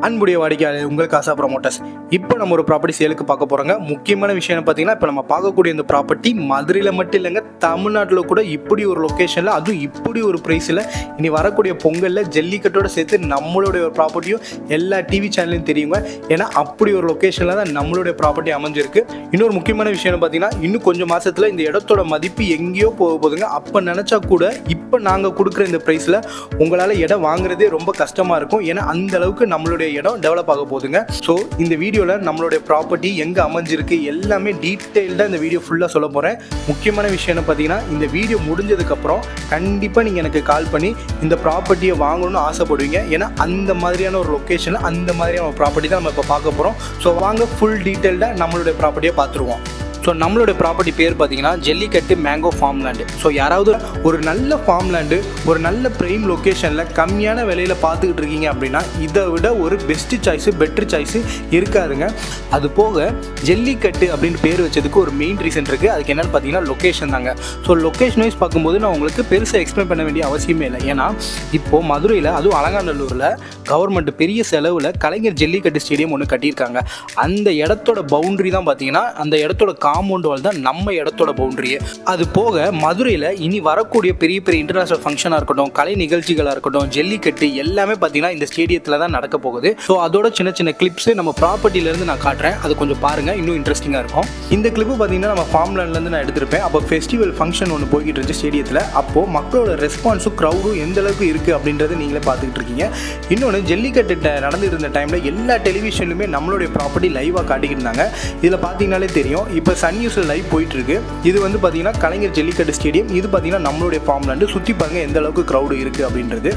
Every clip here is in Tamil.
அன்புடைய வாடிக்கையாளர் உங்கள் காசா ப்ரமோட்டர்ஸ். இப்போ நம்ம ஒரு ப்ராப்பர்ட்டி சேலுக்கு பார்க்க போகிறோங்க. முக்கியமான விஷயம் பார்த்தீங்கன்னா, இப்போ நம்ம பார்க்கக்கூடிய இந்த ப்ராப்பர்ட்டி மதுரையில் மட்டும் இல்லைங்க, தமிழ்நாட்டில் கூட இப்படி ஒரு லொக்கேஷனில், அதுவும் இப்படி ஒரு ப்ரைஸில் இனி வரக்கூடிய பொங்கலில் ஜல்லிக்கட்டோடு சேர்த்து நம்மளுடைய ஒரு ப்ராப்பர்ட்டியும் எல்லா டிவி சேனல்லையும் தெரியுங்க. ஏன்னா அப்படி ஒரு லொக்கேஷனில் தான் நம்மளுடைய ப்ராப்பர்ட்டி அமைஞ்சிருக்கு. இன்னொரு முக்கியமான விஷயம் பார்த்தீங்கன்னா, இன்னும் கொஞ்சம் மாதத்தில் இந்த இடத்தோட மதிப்பு எங்கேயோ போகுதுங்க. அப்போ நினச்சா கூட இப்போ நாங்கள் கொடுக்குற இந்த ப்ரைஸில் உங்களால் இடம் வாங்குறதே ரொம்ப கஷ்டமாக இருக்கும். ஏன்னா அந்த அளவுக்கு நம்மளுடைய இடம் டெவலப் ஆக போகுதுங்க. ஸோ இந்த வீடியோவில் நம்மளுடைய ப்ராப்பர்ட்டி எங்கே அமைஞ்சிருக்கு எல்லாமே டீட்டெயில்டாக இந்த வீடியோ ஃபுல்லாக சொல்ல போகிறேன். முக்கியமான விஷயம் என்ன பார்த்தீங்கன்னா, இந்த வீடியோ முடிஞ்சதுக்கப்புறம் கண்டிப்பாக நீங்கள் எனக்கு கால் பண்ணி இந்த ப்ராப்பர்ட்டியை வாங்கணும்னு ஆசைப்படுவீங்க. ஏன்னா அந்த மாதிரியான ஒரு லொக்கேஷனில் அந்த மாதிரியான ஒரு ப்ராப்பர்ட்டி தான் நம்ம இப்போ பார்க்க போகிறோம். ஸோ வாங்க ஃபுல் டீட்டெயில்டாக நம்மளுடைய ப்ராப்பர்ட்டியை பார்த்துருவோம். ஸோ நம்மளுடைய ப்ராப்பர்ட்டி பேர் பார்த்தீங்கன்னா ஜல்லிக்கட்டு மேங்கோ ஃபார்ம்லேண்டு. ஸோ யாராவது ஒரு நல்ல ஃபார்ம்லேண்டு ஒரு நல்ல ப்ரைம் லொக்கேஷனில் கம்மியான விலையில் பார்த்துக்கிட்டு இருக்கீங்க அப்படின்னா இதை விட ஒரு பெஸ்ட்டு சாய்ஸு பெட்ரு சாய்ஸு இருக்காதுங்க. அது போக ஜல்லிக்கட்டு அப்படின்னு பேர் வச்சதுக்கு ஒரு மெயின் ரீசன் இருக்குது. அதுக்கு என்னென்னு பார்த்தீங்கன்னா லொக்கேஷன் தாங்க. ஸோ லொக்கேஷன் வைஸ் பார்க்கும்போது நான் உங்களுக்கு பெருசாக எக்ஸ்பிளைன் பண்ண வேண்டிய அவசியமே இல்லை. ஏன்னா இப்போது மதுரையில் அதுவும் அலங்காநல்லூரில் கவர்மெண்ட் பெரிய செலவில் கலைஞர் ஜல்லிக்கட்டு ஸ்டேடியம் ஒன்று கட்டியிருக்காங்க. அந்த இடத்தோட பவுண்ட்ரி தான் பார்த்தீங்கன்னா, அந்த இடத்தோட காம்பவுண்ட் வால் தான் நம்ம இடத்தோட பவுண்டரியே. அது போக மதுரையில் இனி வரக்கூடிய பெரிய பெரிய இன்டர்நேஷனல் ஃபங்க்ஷனாக இருக்கட்டும், கலை நிகழ்ச்சிகளாக இருக்கட்டும், ஜல்லிக்கட்டு எல்லாமே பார்த்தீங்கன்னா இந்த ஸ்டேடியத்தில் தான் நடக்க போகுது. ஸோ அதோட சின்ன சின்ன கிளிப்ஸு நம்ம ப்ராப்பர்ட்டிலேருந்து நான் காட்டுறேன். அது கொஞ்சம் பாருங்கள், இன்னும் இன்ட்ரெஸ்டிங்காக இருக்கும். இந்த கிளிப்பு பார்த்தீங்கன்னா நம்ம ஃபார்ம்லேண்ட்லேருந்து நான் எடுத்திருப்பேன். அப்போ ஃபெஸ்டிவல் ஃபங்க்ஷன் ஒன்று போய்கிட்டு இருந்துச்சு ஸ்டேடியத்தில். அப்போது மக்களோட ரெஸ்பான்ஸும் க்ரௌடும் எந்த அளவுக்கு இருக்குது அப்படின்றத நீங்களே பார்த்துக்கிட்டு இருக்கீங்க. இன்னொன்று ஜல்லிக்கட்டு நடந்துட்டு இருந்த டைமில் எல்லா டெலிவிஷன்லையுமே நம்மளுடைய ப்ராப்பர்ட்டி லைவாக காட்டிக்கிட்டு இருந்தாங்க. இதில் பார்த்தீங்கன்னாலே தெரியும். இப்போ சன் நியூஸில் லைவ் போயிட்டுருக்கு. இது வந்து பார்த்தீங்கன்னா கலைஞர் ஜல்லிக்கட்டு ஸ்டேடியம். இது பார்த்தீங்கன்னா நம்மளுடைய ஃபார்ம்லேண்டு. சுற்றி பாருங்கள் எந்த அளவுக்கு க்ரௌடு இருக்குது அப்படின்றது.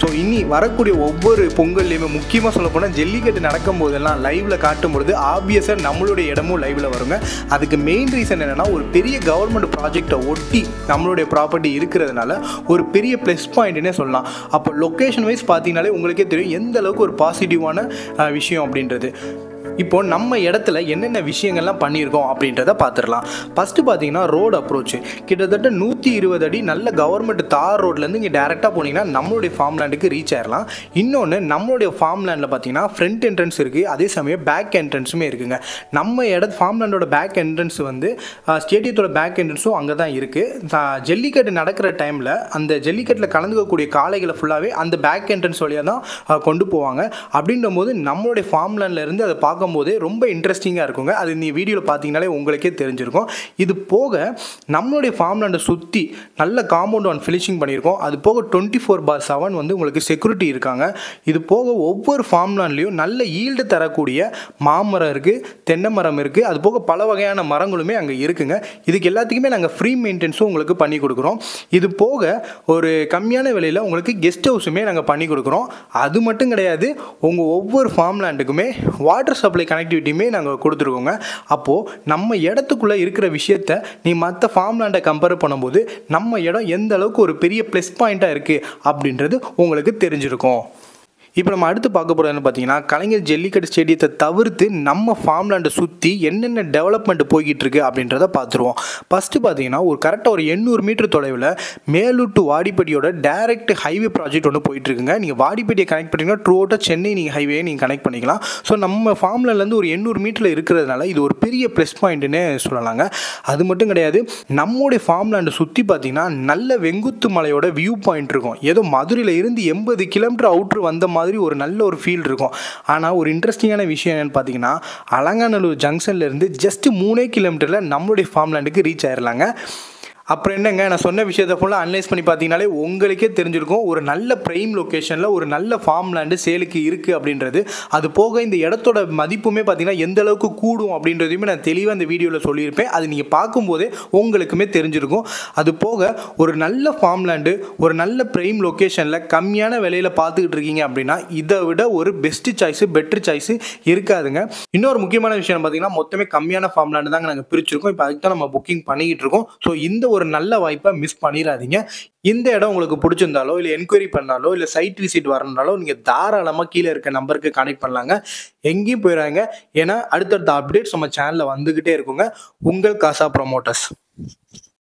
ஸோ இனி வரக்கூடிய ஒவ்வொரு பொங்கல்லையுமே முக்கியமாக சொல்ல போனால் ஜல்லிக்கட்டு நடக்கும் போதெல்லாம் லைவில் காட்டும் பொழுது ஆப்வியஸாக நம்மளுடைய இடமும் லைவில் வருங்க. அதுக்கு மெயின் ரீசன் என்னென்னா, ஒரு பெரிய கவர்மெண்ட் ப்ராஜெக்டை ஒட்டி நம்மளுடைய ப்ராப்பர்ட்டி இருக்கிறதுனால ஒரு பெரிய ப்ளஸ் பாயிண்ட்னே சொல்லலாம். அப்போ லொக்கேஷன் வைஸ் பார்த்தீங்கனாலே உங்களுக்கே தெரியும் எந்த அளவுக்கு ஒரு பாசிட்டிவான விஷயம் அப்படின்றது. இப்போ நம்ம இடத்துல என்னென்ன விஷயங்கள்லாம் பண்ணியிருக்கோம் அப்படின்றத பார்த்துடலாம். ஃபஸ்ட்டு பார்த்தீங்கன்னா ரோடு அப்ரோச் கிட்டத்தட்ட 120 அடி நல்ல கவர்மெண்ட் தார் ரோட்லேருந்து இங்கே டேரெக்டாக போனீங்கன்னா நம்மளுடைய ஃபார்ம்லேண்டுக்கு ரீச் ஆயிடலாம். இன்னொன்று நம்மளுடைய ஃபார்ம்லேண்டில் பார்த்தீங்கன்னா ஃப்ரண்ட் என்ட்ரன்ஸ் இருக்குது, அதே சமயம் பேக் என்ட்ரன்ஸுமே இருக்குங்க. நம்ம ஃபார்ம்லேண்டோட பேக் என்ட்ரன்ஸ் வந்து ஸ்டேடியத்தோட பேக் என்ட்ரன்ஸும் அங்கே தான் இருக்குது. ஜல்லிக்கட்டு நடக்கிற டைமில் அந்த ஜல்லிக்கட்டில் கலந்துக்கக்கூடிய காளைகளை ஃபுல்லாகவே அந்த பேக் என்ட்ரன்ஸ் வழியாக தான் கொண்டு போவாங்க. அப்படின்ற போது நம்மளுடைய ஃபார்ம்லேண்டில் இருந்து அதை பார்க்கும்போது ரொம்ப இன்ட்ரெஸ்டிங்காக இருக்குங்க. அது நீ வீடியோவில் பார்த்தீங்கனாலே உங்களுக்கே தெரிஞ்சிருக்கும். இது போக நம்மளுடைய ஃபார்ம்லேண்டை சுற்றி நல்ல காம்பவுண்ட் ஒன் ஃபினிஷிங் பண்ணியிருக்கோம். அது போக 24/7 வந்து உங்களுக்கு செக்யூரிட்டி இருக்காங்க. இது போக ஒவ்வொரு ஃபார்ம்லேண்ட்லேயும் நல்ல ஈல்டு தரக்கூடிய மாமரம் இருக்குது, தென்னை மரம் இருக்குது. அது போக பல வகையான மரங்களுமே அங்கே இருக்குங்க. இதுக்கு எல்லாத்துக்குமே நாங்கள் ஃப்ரீ மெயின்டெனன்ஸும் உங்களுக்கு பண்ணி கொடுக்குறோம். இது போக ஒரு கம்மியான விலையில் உங்களுக்கு கெஸ்ட் ஹவுஸுமே நாங்கள் பண்ணி கொடுக்குறோம். அது மட்டும் கிடையாது, உங்கள் ஒவ்வொரு ஃபார்ம்லேண்டுக்குமே வாட்டர் சப்ளை கனெக்டிவிட்டியுமே நாங்கள் கொடுத்துருக்கோங்க. அப்போது நம்ம இடத்துக்குள்ளே இருக்கிற விஷயத்த நீ மற்ற ஃபார்ம்லேண்டை கம்பேர் பண்ணும்போது நம்ம இடம் எந்த அளவுக்கு ஒரு பெரிய ப்ளஸ் பாயிண்ட்டாக இருக்குது அப்படின்றது உங்களுக்கு தெரிஞ்சிருக்கும். இப்போ நம்ம அடுத்து பார்க்க போகிறதுன்னு பார்த்தீங்கன்னா, கலைஞர் ஜல்லிக்கட்டு ஸ்டேடியத்தை தவிர்த்து நம்ம ஃபார்ம்லேண்டை சுற்றி என்னென்ன டெவலப்மெண்ட் போய்கிட்டு இருக்குது அப்படின்றத பார்த்துருவோம். ஃபஸ்ட்டு பார்த்தீங்கன்னா கரெக்டாக ஒரு 800 மீட்டர் தொலைவில் மேலூர் டு வாடிப்பட்டியோட டைரக்ட் ஹைவே ப்ராஜெக்ட் ஒன்று போயிட்டுருக்குங்க. நீங்கள் வாடிப்பட்டியை கனெக்ட் பண்ணிங்கன்னா த்ரூ அவுட்டாக சென்னை நீங்கள் ஹைவே நீங்கள் கனெக்ட் பண்ணிக்கலாம். ஸோ நம்ம ஃபார்ம்லேருந்து ஒரு 800 மீட்டரில் இருக்கிறதுனால இது ஒரு பெரிய ப்ளஸ் பாயிண்ட்டுன்னு சொல்லலாங்க. அது மட்டும் கிடையாது, நம்மளுடைய ஃபார்ம்லேண்டை சுற்றி பார்த்தீங்கன்னா நல்ல வெங்குத்து மலையோட வியூ பாயிண்ட் இருக்கும். ஏதோ மதுரையில் இருந்து 80 கிலோமீட்டர் அவுட்ரு வந்த மாதிரி ஒரு நல்ல ஒரு ஃபீல் இருக்கும். ஆனால் ஒரு இன்ட்ரெஸ்டிங்கான விஷயம் என்னென்னு பார்த்தீங்கன்னா, அலங்காநல்லூர் ஜங்ஷன்லேருந்து ஜஸ்ட் 3 கிலோமீட்டரில் நம்மளுடைய ஃபார்ம்லேண்டுக்கு ரீச் ஆயிடலாங்க. அப்புறம் என்னங்க, நான் சொன்ன விஷயத்தை ஃபுல்லாக அனலைஸ் பண்ணி பார்த்தீங்கனாலே உங்களுக்கே தெரிஞ்சிருக்கும் ஒரு நல்ல ப்ரைம் லொக்கேஷனில் ஒரு நல்ல ஃபார்ம்லேண்டு சேலுக்கு இருக்குது அப்படின்றது. அது போக இந்த இடத்தோட மதிப்புமே பார்த்தீங்கன்னா எந்த அளவுக்கு கூடும் அப்படின்றதையுமே நான் தெளிவாக இந்த வீடியோவில் சொல்லியிருப்பேன். அது நீங்கள் பார்க்கும்போதே உங்களுக்குமே தெரிஞ்சிருக்கும். அது போக ஒரு நல்ல ஃபார்ம்லேண்டு ஒரு நல்ல ப்ரைம் லொக்கேஷனில் கம்மியான விலையில் பார்த்துக்கிட்டு இருக்கீங்க அப்படின்னா இதை விட ஒரு பெஸ்ட்டு சாய்ஸு பெட்ரு சாய்ஸு இருக்காதுங்க. இன்னொரு முக்கியமான விஷயம் பார்த்தீங்கன்னா, மொத்தமே கம்மியான ஃபார்ம்லேண்டு தாங்க நாங்கள் பிரிச்சிருக்கோம். இப்போ அதுக்கு தான் நம்ம புக்கிங் பண்ணிக்கிட்டு இருக்கோம். ஸோ இந்த ஒரு நல்ல வாய்ப்பை மிஸ் பண்ணிடாதீங்க. இந்த இடம் உங்களுக்கு பிடிச்சிருந்தாலோ இல்லை என்கொயரி பண்ணாலோ இல்லை சைட் விசிட் வரணுனாலோ நீங்கள் தாராளமாக கீழே இருக்க நம்பருக்கு கனெக்ட் பண்ணலாங்க. எங்கேயும் போயிடாங்க. ஏன்னா அடுத்தடுத்த அப்டேட்ஸ் நம்ம சேனலில் வந்துக்கிட்டே இருக்குங்க. உங்கள் காசா ப்ரமோட்டர்ஸ்.